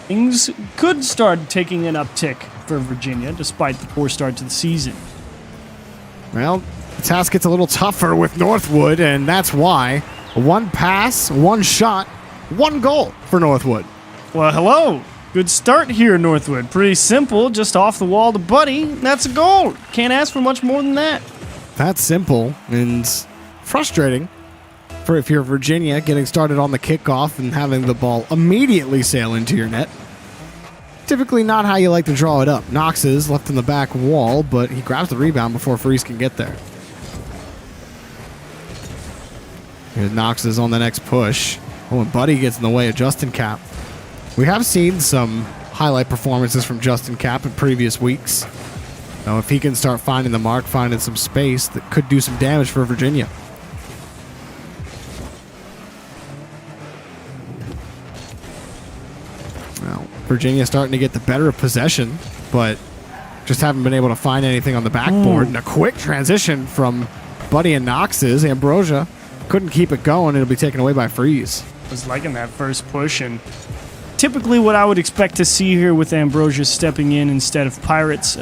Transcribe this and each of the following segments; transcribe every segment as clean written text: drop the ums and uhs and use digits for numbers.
things could start taking an uptick for Virginia, despite the poor start to the season. Well, the task gets a little tougher with Northwood, and that's why. One pass, one shot, one goal for Northwood. Well, hello. Good start here, Northwood. Pretty simple, just off the wall to Buddy. That's a goal. Can't ask for much more than that. That's simple and frustrating for if you're Virginia getting started on the kickoff and having the ball immediately sail into your net. Typically not how you like to draw it up. Knox is left in the back wall, but he grabs the rebound before Freeze can get there. Here's Knox is on the next push. Oh, and Buddy gets in the way of Justin Cap. We have seen some highlight performances from Justin Cap in previous weeks. Now, if he can start finding the mark, finding some space, that could do some damage for Virginia. Well, Virginia starting to get the better of possession, but just haven't been able to find anything on the backboard. And a quick transition from Buddy and Knox's. Ambrosia couldn't keep it going. It'll be taken away by Freeze. I was liking that first push, and typically what I would expect to see here with Ambrosia stepping in instead of Pirates.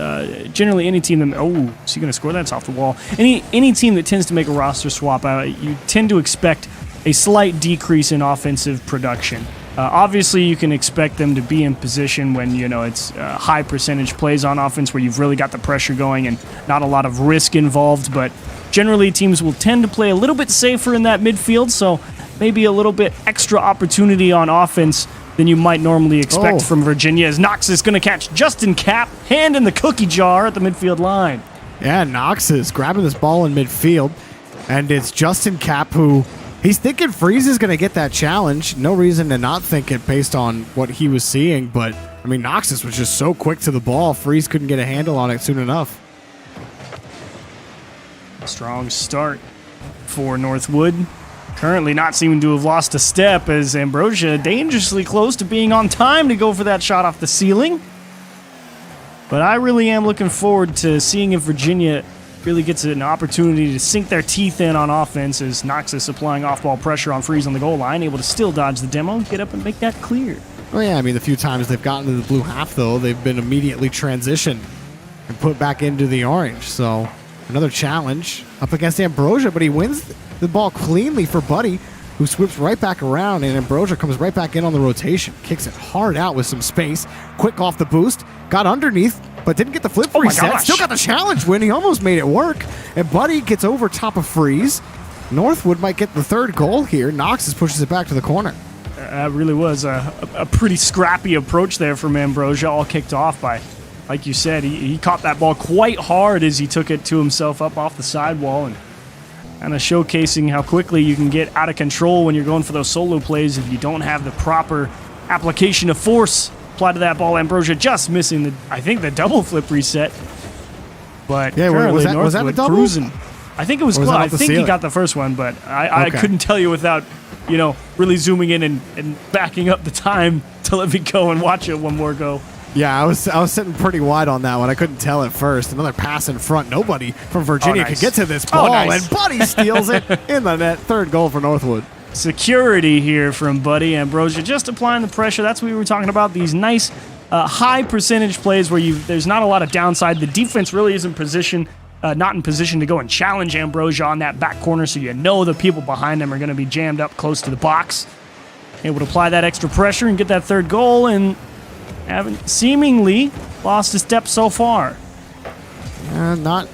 Generally, any team that... Oh, is he going to score that? It's off the wall. Any team that tends to make a roster swap, you tend to expect a slight decrease in offensive production. Obviously, you can expect them to be in position when, it's high percentage plays on offense where you've really got the pressure going and not a lot of risk involved. But generally, teams will tend to play a little bit safer in that midfield, so maybe a little bit extra opportunity on offense than you might normally expect from Virginia, as Knox is going to catch Justin Cap, hand in the cookie jar at the midfield line. Yeah, Knox is grabbing this ball in midfield, and it's Justin Cap who... He's thinking Freeze is going to get that challenge. No reason to not think it based on what he was seeing, but, Knox was just so quick to the ball, Freeze couldn't get a handle on it soon enough. Strong start for Northwood. Currently not seeming to have lost a step, as Ambrosia dangerously close to being on time to go for that shot off the ceiling. But I really am looking forward to seeing if Virginia really gets an opportunity to sink their teeth in on offense, as Knox is supplying off-ball pressure on Freeze on the goal line, able to still dodge the demo, get up and make that clear. Well, yeah, the few times they've gotten to the blue half, though, they've been immediately transitioned and put back into the orange. So another challenge up against Ambrosia, but he wins the ball cleanly for Buddy, who swoops right back around, and Ambrosia comes right back in on the rotation. Kicks it hard out with some space. Quick off the boost. Got underneath, but didn't get the flip reset. Still got the challenge win. He almost made it work. And Buddy gets over top of Freeze. Northwood might get the third goal here. Knox pushes it back to the corner. That really was a pretty scrappy approach there from Ambrosia, all kicked off by, like you said, he caught that ball quite hard as he took it to himself up off the sidewall, and kind of showcasing how quickly you can get out of control when you're going for those solo plays if you don't have the proper application of force applied to that ball. Ambrosia just missing the double flip reset. But yeah, currently was that a double? Cruising. I think it was close. I think he got the first one, but I couldn't tell you without, really zooming in and backing up the time to let me go and watch it one more go. Yeah, I was sitting pretty wide on that one. I couldn't tell at first. Another pass in front. Nobody from Virginia could get to this ball, and Buddy steals it in the net. Third goal for Northwood. Security here from Buddy. Ambrosia just applying the pressure. That's what we were talking about. These nice high percentage plays where there's not a lot of downside. The defense really isn't not in position to go and challenge Ambrosia on that back corner, so the people behind them are going to be jammed up close to the box. Able to apply that extra pressure and get that third goal, and haven't seemingly lost a step so far. Not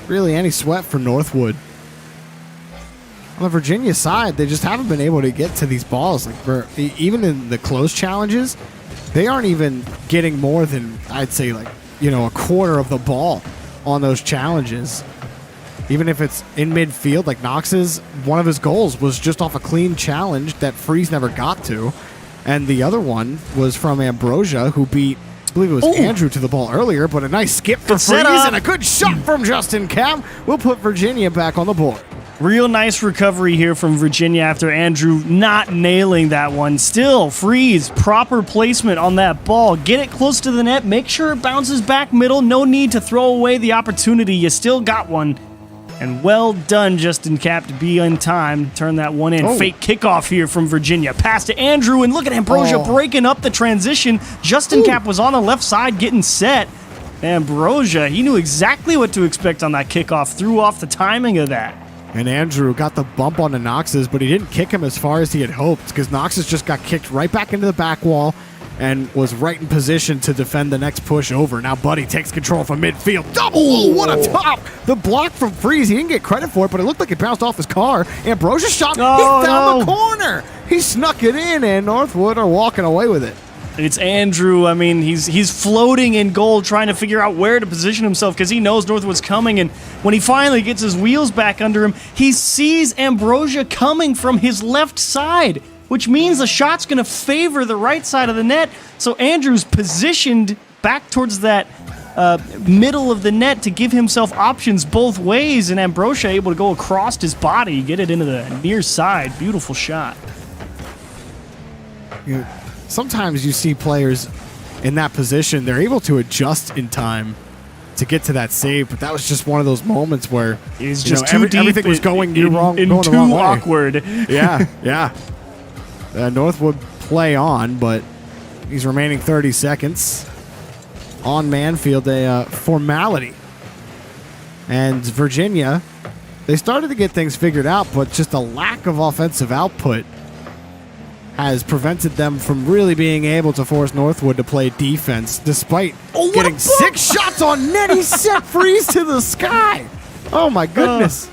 really any sweat for Northwood. On the Virginia side, they just haven't been able to get to these balls. Even in the close challenges, they aren't even getting more than, I'd say, a quarter of the ball on those challenges. Even if it's in midfield, like Knox's, one of his goals was just off a clean challenge that Freeze never got to. And the other one was from Ambrosia, who beat, I believe it was Andrew to the ball earlier, but a nice skip for Freeze and a good shot from Justin Cap will put Virginia back on the board. Real nice recovery here from Virginia after Andrew not nailing that one. Still, Freeze, proper placement on that ball. Get it close to the net. Make sure it bounces back middle. No need to throw away the opportunity. You still got one. And well done, Justin Cap, to be in time. Turn that one in. Oh. Fake kickoff here from Virginia. Pass to Andrew, and look at Ambrosia breaking up the transition. Justin Cap was on the left side getting set. Ambrosia, he knew exactly what to expect on that kickoff. Threw off the timing of that. And Andrew got the bump onto Noxus, but he didn't kick him as far as he had hoped because Noxus just got kicked right back into the back wall and was right in position to defend the next push over. Now Buddy takes control from midfield. Double! What a top! The block from Freeze, he didn't get credit for it, but it looked like it bounced off his car. Ambrosia shot, he's down the corner! He snuck it in, and Northwood are walking away with it. It's Andrew. I mean, he's floating in goal trying to figure out where to position himself because he knows Northwood's coming, and when he finally gets his wheels back under him, he sees Ambrosia coming from his left side, which means the shot's going to favor the right side of the net. So Andrew's positioned back towards that middle of the net to give himself options both ways, and Ambrosia able to go across his body, get it into the near side. Beautiful shot. Sometimes you see players in that position, they're able to adjust in time to get to that save, but that was just one of those moments where it's just too deep. Everything was going wrong, and going too the wrong way. awkward. Yeah. Northwood play on, but he's remaining 30 seconds on Manfield, a formality. And Virginia, they started to get things figured out, but just a lack of offensive output has prevented them from really being able to force Northwood to play defense, despite getting 6 shots on net. He sent Freeze to the sky. Oh my goodness!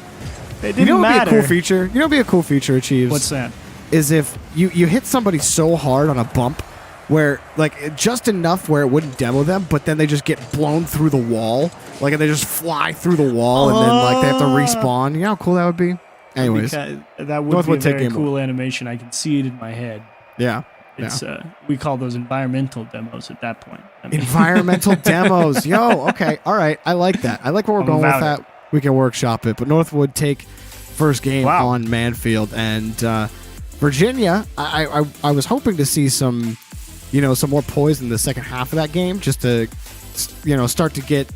It didn't matter. Be a cool feature? You know, what'd be a cool feature, Achieves? What's that? Is if you hit somebody so hard on a bump where, like, just enough where it wouldn't demo them, but then they just get blown through the wall, like, and they just fly through the wall, and then like they have to respawn. You know how cool that would be? Anyways, that would be a very cool animation. I can see it in my head. Yeah. It's we call those environmental demos at that point. I mean. Environmental demos. Yo, okay. All right. I like that. I like where we're going with that. We can workshop it. But Northwood take first game on Manfield. And Virginia, I was hoping to see some more poise in the second half of that game just to, start to get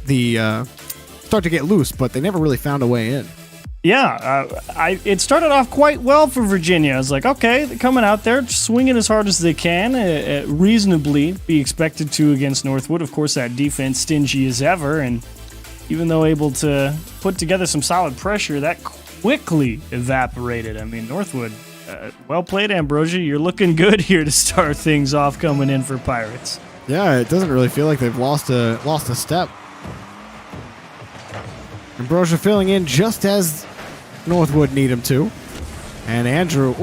loose, but they never really found a way in. Yeah, it started off quite well for Virginia. I was like, okay, they're coming out there, swinging as hard as they can, reasonably be expected to against Northwood. Of course, that defense stingy as ever, and even though able to put together some solid pressure, that quickly evaporated. I mean, Northwood, well played, Ambrosia. You're looking good here to start things off coming in for Pirates. Yeah, it doesn't really feel like they've lost a step. Ambrosia filling in just as Northwood need him to. And Andrew,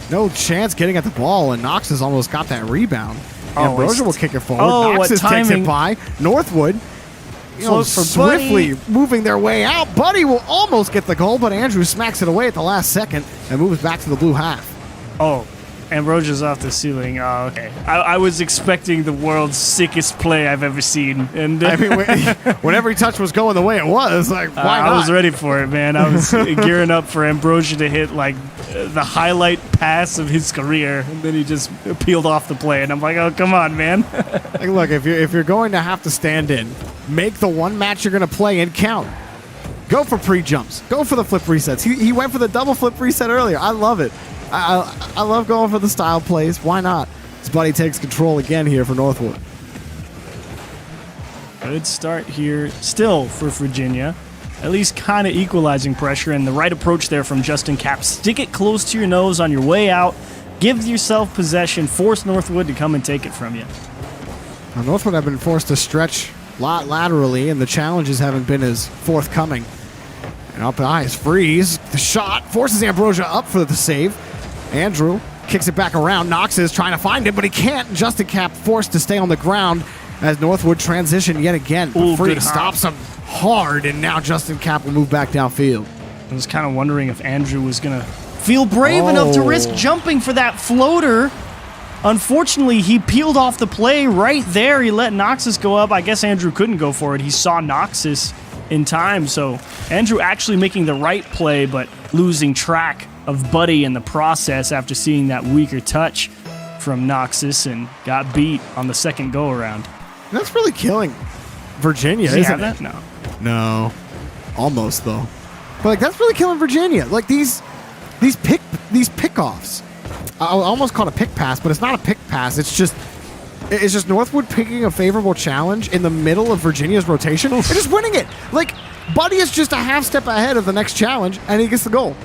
no chance getting at the ball, and Noxus almost got that rebound. Ambrosia will kick it forward. Noxus takes it by. Northwood, swiftly moving their way out. Buddy will almost get the goal, but Andrew smacks it away at the last second and moves back to the blue half. Oh, Ambrosia's off the ceiling. Oh, okay. I was expecting the world's sickest play I've ever seen. And I mean, when every touch was going the way it was, like, why not? I was ready for it, man. I was gearing up for Ambrosia to hit, like, the highlight pass of his career, and then he just peeled off the play, and I'm like, oh, come on, man. Like, look, if you're going to have to stand in, make the one match you're going to play and count. Go for pre-jumps. Go for the flip resets. He went for the double flip reset earlier. I love it. I love going for the style plays. Why not? His buddy takes control again here for Northwood. Good start here still for Virginia. At least kind of equalizing pressure, and the right approach there from Justin Cap. Stick it close to your nose on your way out. Give yourself possession. Force Northwood to come and take it from you. Now, Northwood have been forced to stretch a lot laterally, and the challenges haven't been as forthcoming. And up high is Freeze. The shot forces Ambrosia up for the save. Andrew kicks it back around. Knox is trying to find him, but he can't. Justin Cap forced to stay on the ground as Northwood transition yet again. Freeze stops him hard, and now Justin Cap will move back downfield. I was kind of wondering if Andrew was going to feel brave enough to risk jumping for that floater. Unfortunately, he peeled off the play right there. He let Noxus go up. I guess Andrew couldn't go for it. He saw Noxus in time, so Andrew actually making the right play, but losing track of Buddy in the process after seeing that weaker touch from Noxus and got beat on the second go-around. That's really killing Virginia, Does he isn't have it? that? No. No. Almost, though. But like that's really killing Virginia. Like these pickoffs. I almost call it a pick pass, but it's not a pick pass. It's just Northwood picking a favorable challenge in the middle of Virginia's rotation and just winning it. Like Buddy is just a half step ahead of the next challenge, and he gets the goal.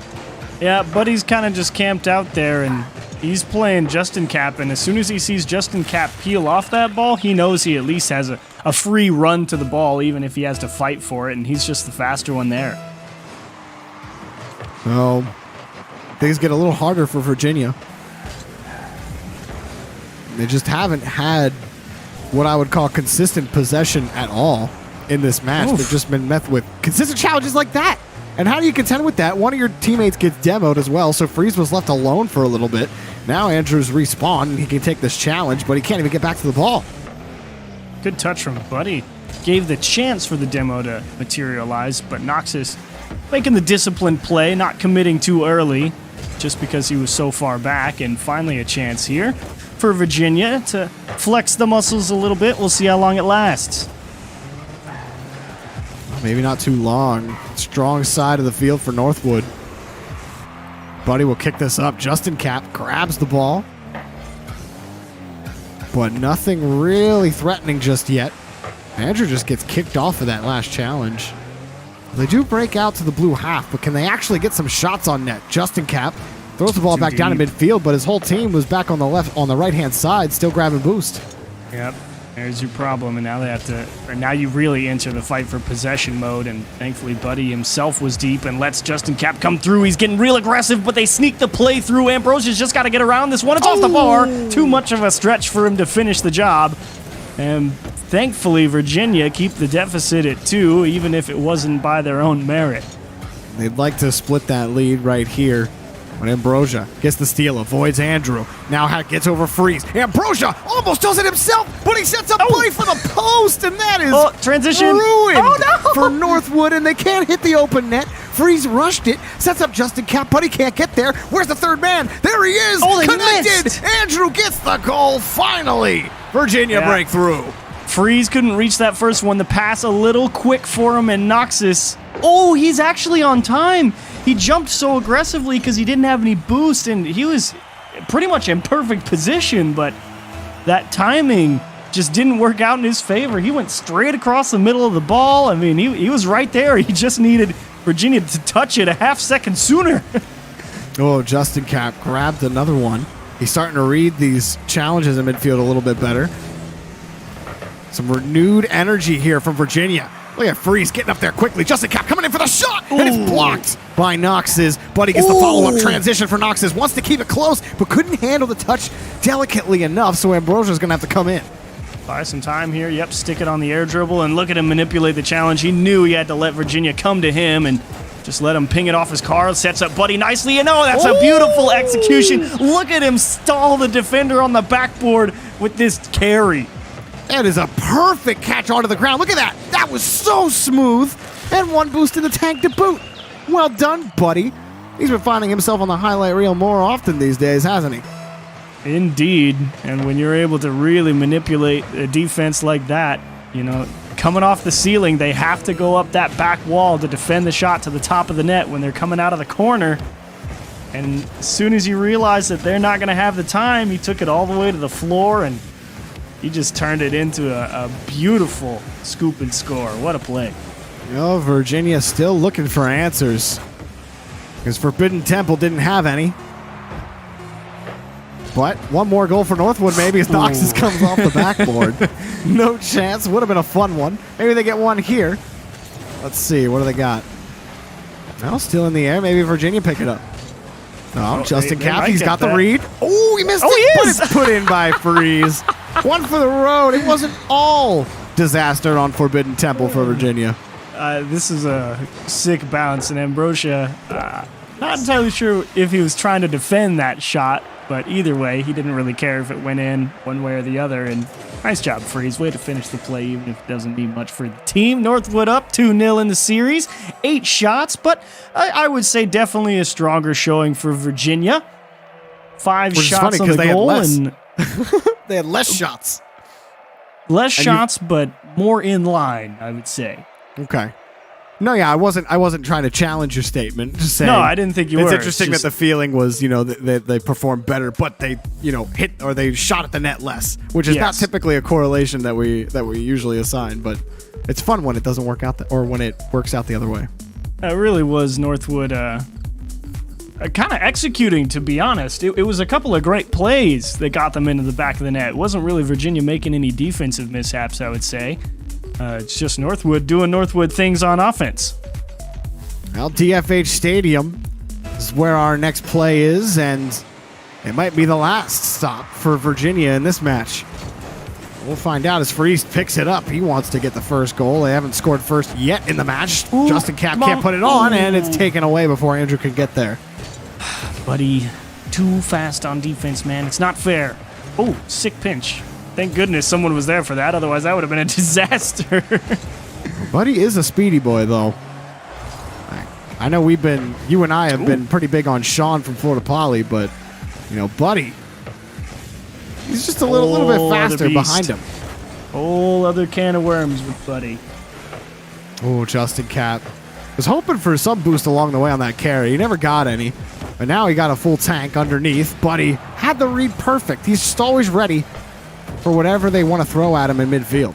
Yeah, Buddy's kind of just camped out there, and he's playing Justin Cap, and as soon as he sees Justin Cap peel off that ball, he knows he at least has a free run to the ball, even if he has to fight for it, and he's just the faster one there. So things get a little harder for Virginia. They just haven't had what I would call consistent possession at all in this match. Oof. They've just been met with consistent challenges like that. And how do you contend with that? One of your teammates gets demoed as well, so Freeze was left alone for a little bit. Now Andrew's respawned, and he can take this challenge, but he can't even get back to the ball. Good touch from Buddy. Gave the chance for the demo to materialize, but Noxus making the disciplined play, not committing too early, just because he was so far back, and finally a chance here for Virginia to flex the muscles a little bit. We'll see how long it lasts. Maybe not too long. Strong side of the field for Northwood. Buddy will kick this up. Justin Cap grabs the ball. But nothing really threatening just yet. Andrew just gets kicked off of that last challenge. They do break out to the blue half, but can they actually get some shots on net? Justin Cap throws the ball back down in midfield, but his whole team was back on the right-hand side, still grabbing boost. Yep. There's your problem, and now they have to. Or now you really enter the fight for possession mode, and thankfully Buddy himself was deep and lets Justin Cap come through. He's getting real aggressive, but they sneak the play through. Ambrosia's just got to get around this one. It's off the bar. Too much of a stretch for him to finish the job. And thankfully Virginia keep the deficit at 2, even if it wasn't by their own merit. They'd like to split that lead right here. But Ambrosia gets the steal, avoids Andrew. Now gets over Freeze. Ambrosia almost does it himself, but he sets up play for the post, and that is transition ruined for Northwood, and they can't hit the open net. Freeze rushed it, sets up Justin Cap, but he can't get there. Where's the third man? There he is! Connected! Missed. Andrew gets the goal, finally! Virginia breakthrough. Freeze couldn't reach that first one. The pass a little quick for him, and Noxus, he's actually on time. He jumped so aggressively because he didn't have any boost, and he was pretty much in perfect position, but that timing just didn't work out in his favor. He went straight across the middle of the ball. I mean, he was right there. He just needed Virginia to touch it a half second sooner. Justin Cap grabbed another one. He's starting to read these challenges in midfield a little bit better. Some renewed energy here from Virginia. Look at Freeze getting up there quickly. Justin Cap coming in for the shot, and it's blocked by Noxus. Buddy gets the follow-up transition for Noxus. Wants to keep it close, but couldn't handle the touch delicately enough, so Ambrosia's going to have to come in. Buy some time here. Yep, stick it on the air dribble, and look at him manipulate the challenge. He knew he had to let Virginia come to him, and just let him ping it off his car. Sets up Buddy nicely, and that's a beautiful execution. Look at him stall the defender on the backboard with this carry. That is a perfect catch onto the ground. Look at that. That was so smooth. And one boost in the tank to boot. Well done, Buddy. He's been finding himself on the highlight reel more often these days, hasn't he? Indeed. And when you're able to really manipulate a defense like that, coming off the ceiling, they have to go up that back wall to defend the shot to the top of the net when they're coming out of the corner. And as soon as you realize that they're not going to have the time, he took it all the way to the floor, and he just turned it into a beautiful scoop and score. What a play. Virginia still looking for answers, because Forbidden Temple didn't have any. But one more goal for Northwood maybe as Noxus comes off the backboard. No chance. Would have been a fun one. Maybe they get one here. Let's see. What do they got? Well, still in the air. Maybe Virginia pick it up. No, Justin Cap. He's got the read. He missed it. But it's put in by Freeze. One for the road. It wasn't all disaster on Forbidden Temple for Virginia. This is a sick bounce, and Ambrosia, not entirely sure if he was trying to defend that shot, but either way, he didn't really care if it went in one way or the other, and nice job, Freeze. Way to finish the play, even if it doesn't mean much for the team. Northwood up 2-0 in the series, 8 shots, but I would say definitely a stronger showing for Virginia. 5 shots on the goal, and they had less shots. Less shots, but more in line, I would say. Okay. No, yeah, I wasn't trying to challenge your statement. Just saying. No, I didn't think you were. It's interesting It's that the feeling was, that they performed better, but they, hit or they shot at the net less, which is not Yes. typically a correlation that we usually assign. But it's fun when it doesn't work out, or when it works out the other way. It really was Northwood kind of executing, to be honest. It was a couple of great plays that got them into the back of the net. It wasn't really Virginia making any defensive mishaps, I would say. It's just Northwood doing Northwood things on offense. Well, DFH Stadium is where our next play is, and it might be the last stop for Virginia in this match. We'll find out as Freeze picks it up. He wants to get the first goal. They haven't scored first yet in the match. Ooh, Justin Cap can't put it on, and it's taken away before Andrew can get there. Buddy, too fast on defense, man. It's not fair. Oh, sick pinch. Thank goodness someone was there for that. Otherwise, that would have been a disaster. Buddy is a speedy boy, though. I know you and I have been pretty big on Sean from Florida Poly, but, Buddy, he's just a little bit faster behind him. Whole other can of worms with Buddy. Oh, Justin Cap was hoping for some boost along the way on that carry. He never got any, but now he got a full tank underneath. Buddy had the read perfect. He's just always ready for whatever they want to throw at him in midfield.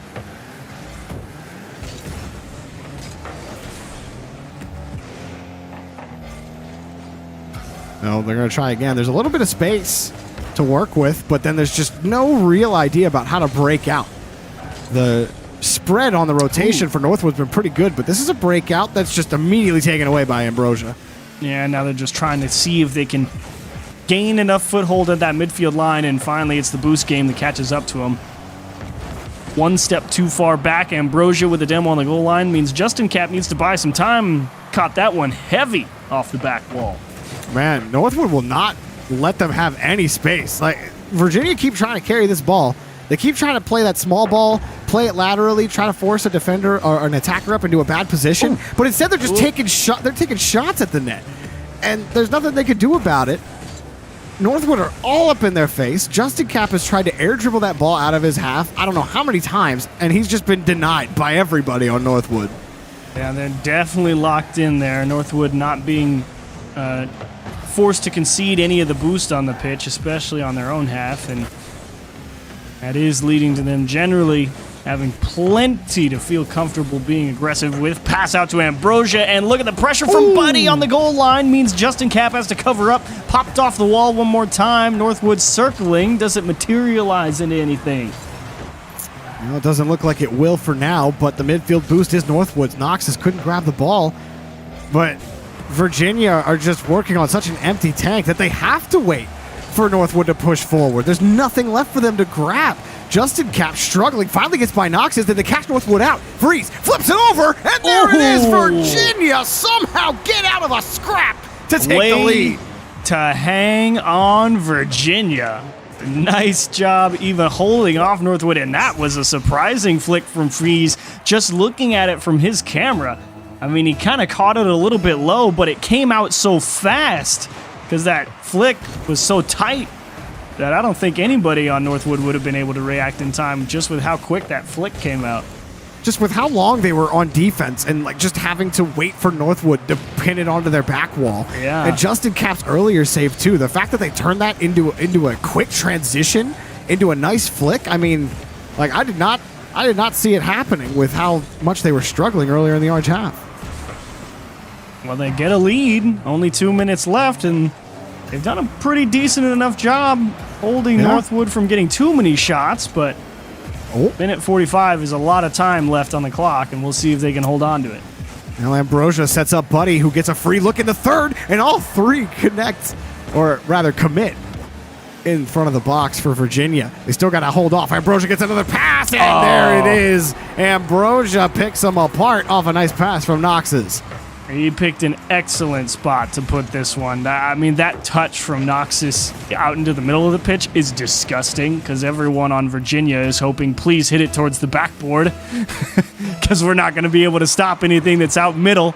No, they're going to try again. There's a little bit of space to work with, but then there's just no real idea about how to break out. The spread on the rotation for Northwood's been pretty good, but this is a breakout that's just immediately taken away by Ambrosia. Yeah, now they're just trying to see if they can gain enough foothold at that midfield line, and finally it's the boost game that catches up to them. One step too far back. Ambrosia with a demo on the goal line means Justin Cap needs to buy some time. Caught that one heavy off the back wall. Man, Northwood will not let them have any space. Like, Virginia keep trying to carry this ball. They keep trying to play that small ball, play it laterally, try to force a defender or an attacker up into a bad position. But instead, they're just taking shots at the net, and there's nothing they can do about it. Northwood are all up in their face. Justin Cap has tried to air dribble that ball out of his half, I don't know how many times, and he's just been denied by everybody on Northwood. Yeah, they're definitely locked in there. Northwood not being forced to concede any of the boost on the pitch, especially on their own half, and that is leading to them generally having plenty to feel comfortable being aggressive with. Pass out to Ambrosia, and look at the pressure from Buddy on the goal line means Justin Cap has to cover up. Popped off the wall one more time. Northwood circling. Does it materialize into anything? It doesn't look like it will for now, but the midfield boost is Northwood's. Noxus couldn't grab the ball, but Virginia are just working on such an empty tank that they have to wait for Northwood to push forward. There's nothing left for them to grab. Justin Cap struggling, finally gets by Noxus, then they catch Northwood out. Freeze, flips it over, and there it is. Virginia somehow get out of a scrap to take the lead. To hang on, Virginia. Nice job even holding off Northwood, and that was a surprising flick from Freeze. Just looking at it from his camera, I mean, he kind of caught it a little bit low, but it came out so fast because that flick was so tight that I don't think anybody on Northwood would have been able to react in time just with how quick that flick came out. Just with how long they were on defense and just having to wait for Northwood to pin it onto their back wall. Yeah. And Justin Cap's earlier save too. The fact that they turned that into a quick transition, into a nice flick. I mean, like I did not see it happening with how much they were struggling earlier in the orange half. Well, they get a lead, only 2 minutes left, and they've done a pretty decent enough job holding Northwood from getting too many shots, but minute 45 is a lot of time left on the clock, and we'll see if they can hold on to it. Now Ambrosia sets up Buddy, who gets a free look in the third, and all three connect, or rather commit, in front of the box for Virginia. They still got to hold off. Ambrosia gets another pass, and there it is. Ambrosia picks them apart off a nice pass from Noxus. He picked an excellent spot to put this one. I mean, that touch from Noxus out into the middle of the pitch is disgusting because everyone on Virginia is hoping, please hit it towards the backboard because we're not going to be able to stop anything that's out middle.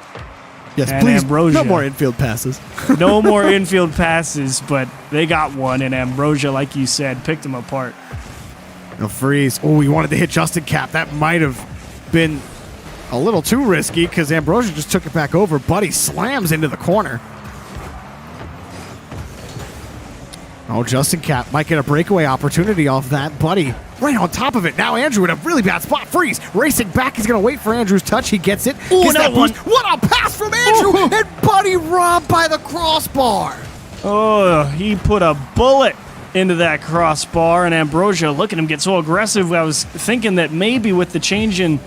Yes, and please, Ambrosia, no more infield passes. no more infield passes, but they got one, and Ambrosia, like you said, picked them apart. No Freeze. Oh, he wanted to hit Justin Cap. That might have been a little too risky because Ambrosia just took it back over. Buddy slams into the corner. Oh, Justin Cap might get a breakaway opportunity off that. Buddy right on top of it. Now Andrew in a really bad spot. Freeze racing back. He's going to wait for Andrew's touch. He gets it. Ooh, Gets that one. boost. What a pass from Andrew. Ooh. And Buddy robbed by the crossbar. Oh, he put a bullet into that crossbar, and Ambrosia, look at him get so aggressive. I was thinking that maybe with the change in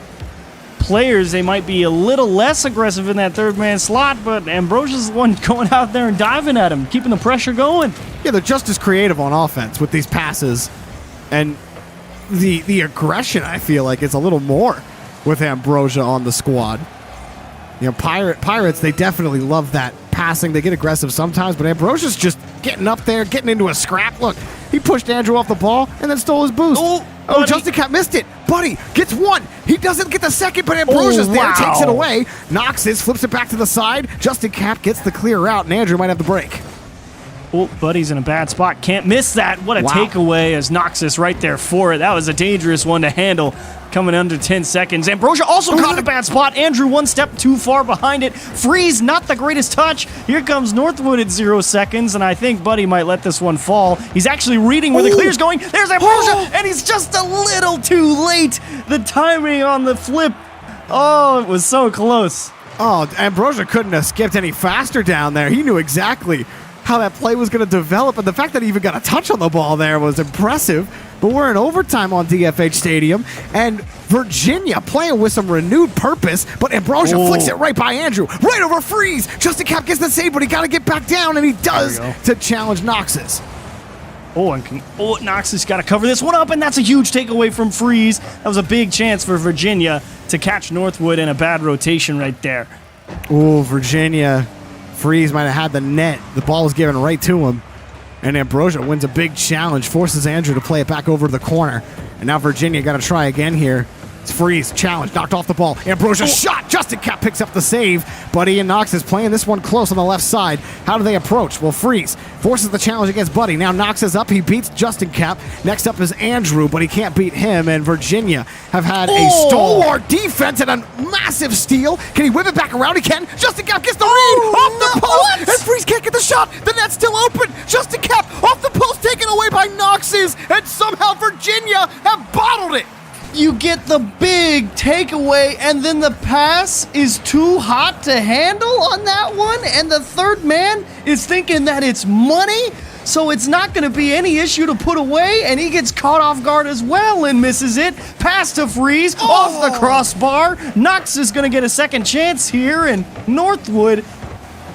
players, they might be a little less aggressive in that third man slot, but Ambrosia's the one going out there and diving at him, keeping the pressure going. Yeah, they're just as creative on offense with these passes. And the aggression, I feel like, is a little more with Ambrosia on the squad. You know, Pirates, they definitely love that passing. They get aggressive sometimes, but Ambrosia's just getting up there, getting into a scrap. Look, he pushed Andrew off the ball and then stole his boost. Oh, Justin Cap missed it. Buddy gets one. He doesn't get the second, but Ambrosia's there, takes it away. Noxus flips it back to the side. Justin Cap gets the clear route, and Andrew might have the break. Oh, Buddy's in a bad spot. Can't miss that. What a takeaway as Noxus right there for it. That was a dangerous one to handle. Coming under 10 seconds. Ambrosia also caught in a bad spot. Andrew one step too far behind it. Freeze, not the greatest touch. Here comes Northwood at 0 seconds, and I think Buddy might let this one fall. He's actually reading where the clear's going. There's Ambrosia, and he's just a little too late. The timing on the flip. Oh, it was so close. Oh, Ambrosia couldn't have skipped any faster down there. He knew exactly how that play was going to develop, and the fact that he even got a touch on the ball there was impressive. But we're in overtime on DFH Stadium, and Virginia playing with some renewed purpose, but Ambrosia flicks it right by Andrew, right over Freeze. Justin Cap gets the save, but he got to get back down, and he does to challenge Noxus. Noxus got to cover this one up, and that's a huge takeaway from Freeze. That was a big chance for Virginia to catch Northwood in a bad rotation right there. Oh, Virginia. Freeze might have had the net. The ball was given right to him. And Ambrosia wins a big challenge, forces Andrew to play it back over to the corner. And now Virginia got to try again here. It's Freeze, challenge, knocked off the ball. Ambrosia shot. Justin Cap picks up the save. Buddy and Noxus playing this one close on the left side. How do they approach? Well, Freeze forces the challenge against Buddy. Now Nox is up. He beats Justin Cap. Next up is Andrew, but he can't beat him. And Virginia have had a stalwart defense and a massive steal. Can he whip it back around? He can. Justin Cap gets the read off the post. And Freeze can't get the shot. The net's still open. Justin Cap off the post, taken away by Noxus. And somehow Virginia have bottled it. You get the big takeaway, and then the pass is too hot to handle on that one, and the third man is thinking that it's money, so it's not going to be any issue to put away, and he gets caught off guard as well and misses it. Pass to Freeze, off the crossbar. Nox is going to get a second chance here, and Northwood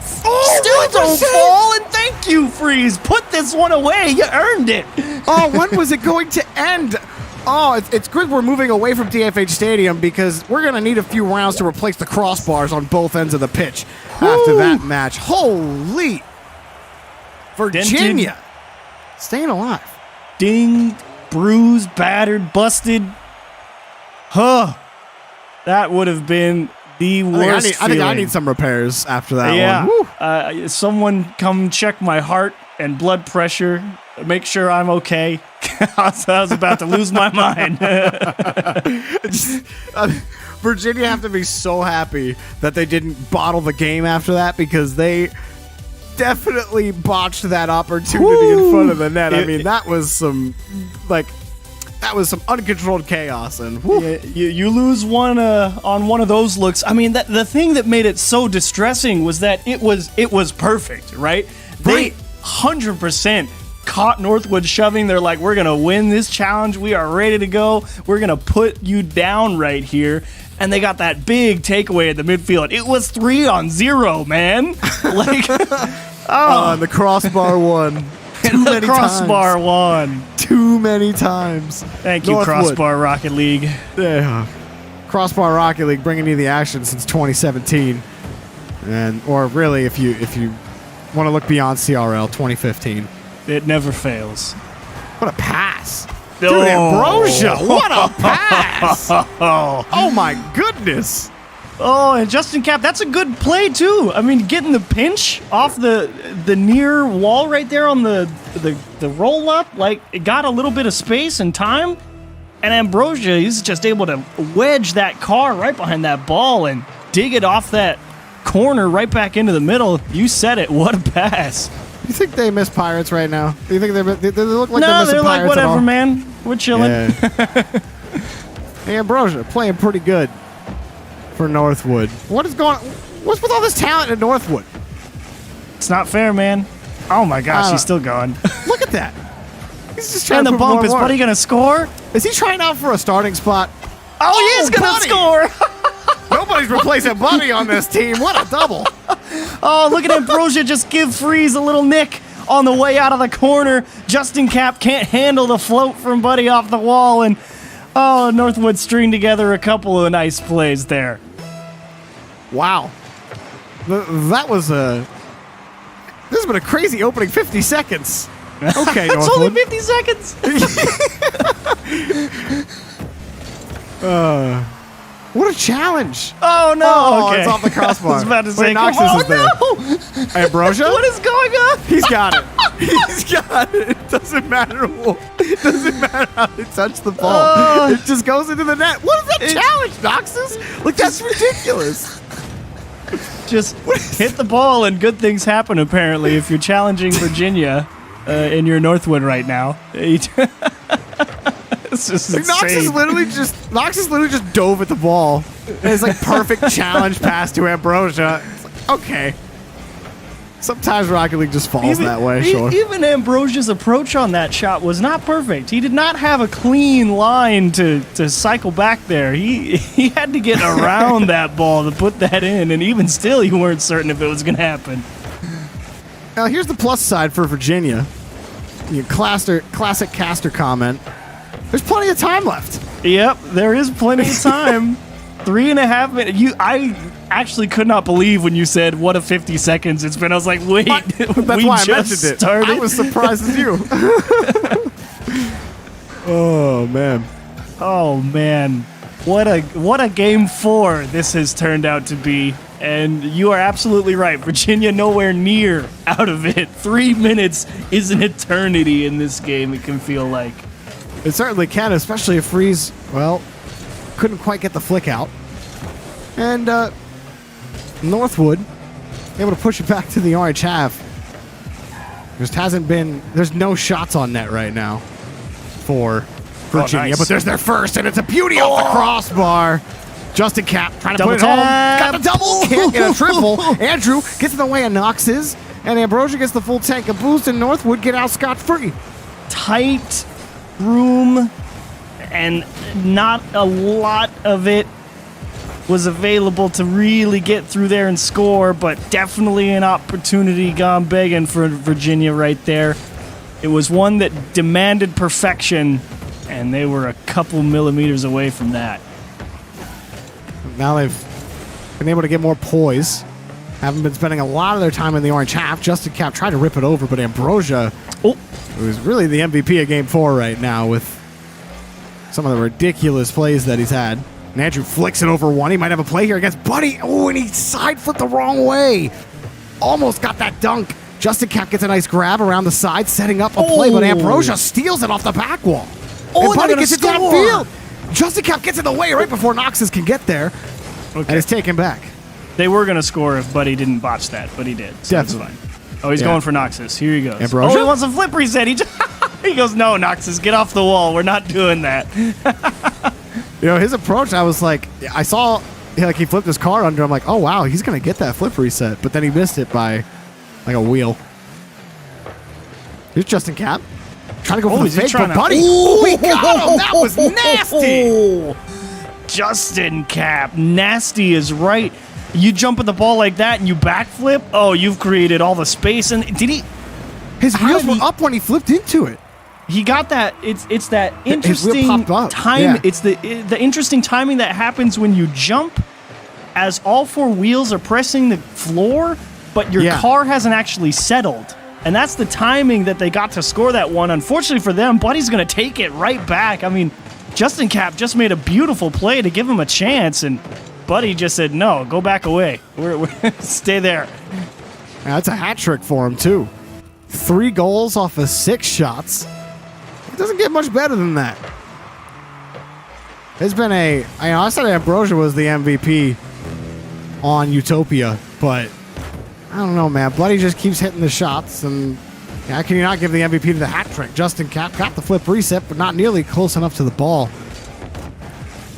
still don't fall, and thank you, Freeze. Put this one away. You earned it. Oh, when was it going to end? Oh, it's good we're moving away from DFH Stadium because we're going to need a few rounds to replace the crossbars on both ends of the pitch after that match. Holy! Virginia staying alive. Dinged, bruised, battered, busted. Huh. That would have been the worst I think I need some repairs after that one. Woo. Someone come check my heart and blood pressure. Make sure I'm okay. I was about to lose my mind. Virginia have to be so happy that they didn't bottle the game after that because they definitely botched that opportunity in front of the net. I mean, that was some uncontrolled chaos. And you lose one on one of those looks. I mean, the thing that made it so distressing was that it was perfect, right? They 100% caught Northwood shoving. They're like, we're going to win this challenge. We are ready to go. We're going to put you down right here. And they got that big takeaway at the midfield. It was 3-on-0, man. Like, and the crossbar won. Crossbar won. Too many times. Thank you, Northwood. Crossbar Rocket League. Yeah. Crossbar Rocket League bringing you the action since 2017. Or really, if you want to look beyond CRL, 2015. It never fails. What a pass. Dude, Ambrosia, what a pass. Oh, my goodness. Oh, and Justin Cap, that's a good play, too. I mean, getting the pinch off the near wall right there on the roll-up, like, it got a little bit of space and time. And Ambrosia is just able to wedge that car right behind that ball and dig it off that corner right back into the middle. You said it. What a pass. You think they miss Pirates right now? Do you think they look like No, they're missing they're like, Pirates at whatever, all? man. We're chilling. Yeah. Hey, Ambrosia playing pretty good for Northwood. What's with all this talent in Northwood? It's not fair, man. Oh my gosh, he's still going. Look at that. He's just trying And to the prove more bump, is and more. Buddy going to score? Is he trying out for a starting spot? Oh, he is going to Buddy! score. Nobody's replacing Buddy on this team. What a double. Oh, look at Ambrosia just give Freeze a little nick on the way out of the corner. Justin Cap can't handle the float from Buddy off the wall. And, oh, Northwood stringed together a couple of nice plays there. Wow. That was a... This has been a crazy opening 50 seconds. Okay, It's only Northwood. 50 seconds. What a challenge. Oh, no. Oh, okay. it's off the crossbar. I was about to Wait, say, Noxus come on. is there. Oh, no. Ambrosia? What is going on? He's got it. He's got it. It doesn't matter how they touch the ball. It just goes into the net. What is that challenge, Noxus? Like, that's ridiculous. Just hit the ball and good things happen, apparently, if you're challenging Virginia in your Northwood right now. It's just Like, insane. Noxus literally just dove at the ball. And it's like perfect challenge pass to Ambrosia. It's like, okay. Sometimes Rocket League just falls that way, sure. Even Ambrosia's approach on that shot was not perfect. He did not have a clean line to cycle back there. He had to get around that ball to put that in, and even still, you weren't certain if it was going to happen. Now, here's the plus side for Virginia. Your classic caster comment. There's plenty of time left. Yep, there is plenty of time. 3.5 minutes. I actually could not believe when you said, what a 50 seconds it's been. I was like, wait, That's we why I just mentioned it. started? I was surprised as you. Oh, man. Oh, man. What a game 4 this has turned out to be. And you are absolutely right. Virginia nowhere near out of it. 3 minutes is an eternity in this game, it can feel like. It certainly can, especially if Freeze, well, couldn't quite get the flick out. And Northwood able to push it back to the orange half. There's no shots on net right now for Virginia, nice. but there's their first, and it's a beauty off the crossbar. Justin Cap trying to Double put it home. tap. Got the double, can't get a triple. Andrew gets in the way of Nox's, and Ambrosia gets the full tank of boost, and Northwood get out scot-free. Tight room, and not a lot of it was available to really get through there and score, but definitely an opportunity gone begging for Virginia right there. It was one that demanded perfection, and they were a couple millimeters away from that. Now they've been able to get more poise. Haven't been spending a lot of their time in the orange half. Justin Cap tried to rip it over, but Ambrosia, who's really the MVP of Game 4 right now with some of the ridiculous plays that he's had. And Andrew flicks it over one. He might have a play here against Buddy. Oh, and he side flipped the wrong way. Almost got that dunk. Justin Cap gets a nice grab around the side, setting up a play, but Ambrosia steals it off the back wall. And Buddy gets it downfield. Justin Cap gets in the way right before Noxus can get there. And it's taken back. They were going to score if Buddy didn't botch that, but he did. So that's Definitely. fine. Oh, he's Yeah. going for Noxus. Here he goes. Ambrosia? Oh, he wants a flip reset. He goes, no, Noxus, get off the wall. We're not doing that. You know, his approach, I was like, I saw he flipped his car under. I'm like, oh, wow, he's going to get that flip reset. But then he missed it by like a wheel. Here's Justin Cap. Trying to go for the fake, but Buddy. Ooh, he got him. That was nasty. Justin Cap. Nasty is right. You jump at the ball like that and you backflip. Oh, you've created all the space. And did he? His wheels were up when he flipped into it. He got that. It's that His wheel interesting popped up. time. Yeah. It's the interesting timing that happens when you jump, as all 4 wheels are pressing the floor, but your car hasn't actually settled. And that's the timing that they got to score that one. Unfortunately for them, Buddy's going to take it right back. I mean, Justin Cap just made a beautiful play to give him a chance, and Buddy just said, no, go back away. We're stay there. Yeah, that's a hat trick for him, too. 3 goals off of 6 shots. It doesn't get much better than that. It's been I said Ambrosia was the MVP on Utopia, but I don't know, man. Buddy just keeps hitting the shots, and how can you not give the MVP to the hat trick? Justin Cap got the flip reset, but not nearly close enough to the ball.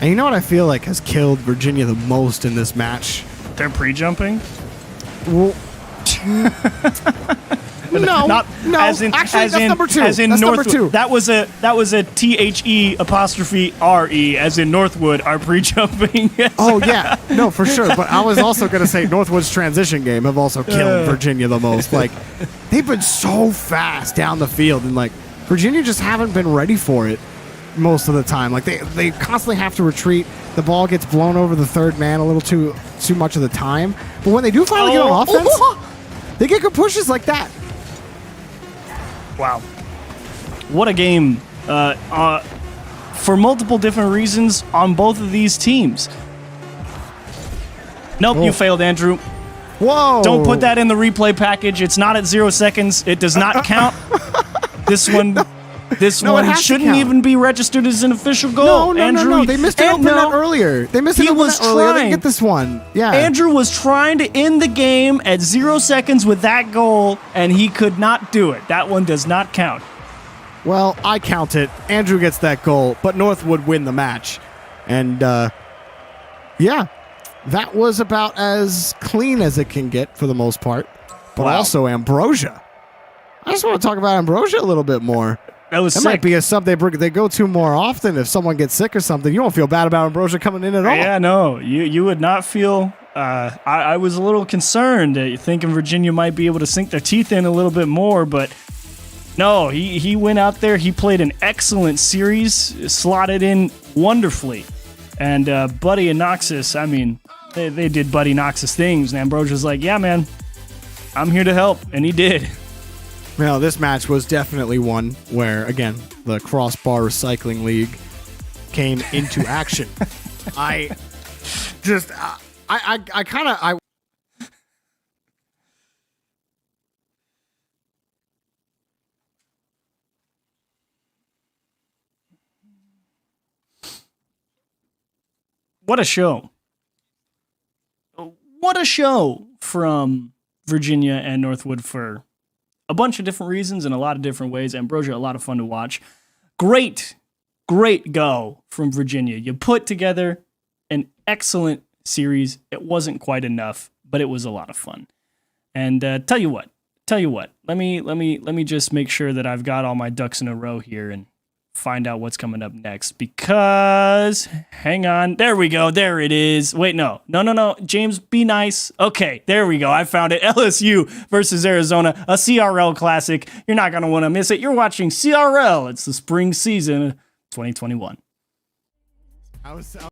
And you know what I feel like has killed Virginia the most in this match? They're pre-jumping? Well, no. Actually, that's number two. As in that's Northwood. number two. That was a THE''RE as in Northwood are pre-jumping. Oh yeah, no, for sure. But I was also gonna say Northwood's transition game have also killed Virginia the most. Like, they've been so fast down the field, and like Virginia just haven't been ready for it most of the time. Like they constantly have to retreat. The ball gets blown over the third man a little too much of the time. But when they do finally get on offense, they get good pushes like that. Wow. What a game for multiple different reasons on both of these teams. Nope, you failed, Andrew. Whoa. Don't put that in the replay package. It's not at 0 seconds. It does not count. This one shouldn't even be registered as an official goal. Andrew, no. They missed it open net earlier. They missed it open net earlier. They didn't get this one. Yeah. Andrew was trying to end the game at 0 seconds with that goal, and he could not do it. That one does not count. Well, I count it. Andrew gets that goal, but Northwood win the match. And, yeah, that was about as clean as it can get for the most part. But also Ambrosia. I just want to talk about Ambrosia a little bit more. That might be a sub they go to more often if someone gets sick or something. You don't feel bad about Ambrosia coming in at all. Yeah, no. You would not feel... I was a little concerned thinking Virginia might be able to sink their teeth in a little bit more, but no, he went out there. He played an excellent series, slotted in wonderfully. And Buddy and Noxus, I mean, they did Buddy Noxus things, and Ambrosia's like, yeah, man, I'm here to help, and he did. Well, this match was definitely one where, again, the Crossbar Recycling League came into action. What a show. What a show from Virginia and Northwood for a bunch of different reasons in a lot of different ways. Ambrosia, a lot of fun to watch. Great go from Virginia. You put together an excellent series. It wasn't quite enough, but it was a lot of fun. And tell you what. Let me just make sure that I've got all my ducks in a row here and find out what's coming up next, because hang on, there we go, there it is. Wait, no, James, be nice. Okay, there we go, I found it. LSU versus Arizona, a CRL classic. You're not gonna want to miss it. You're watching CRL. It's the spring season 2021.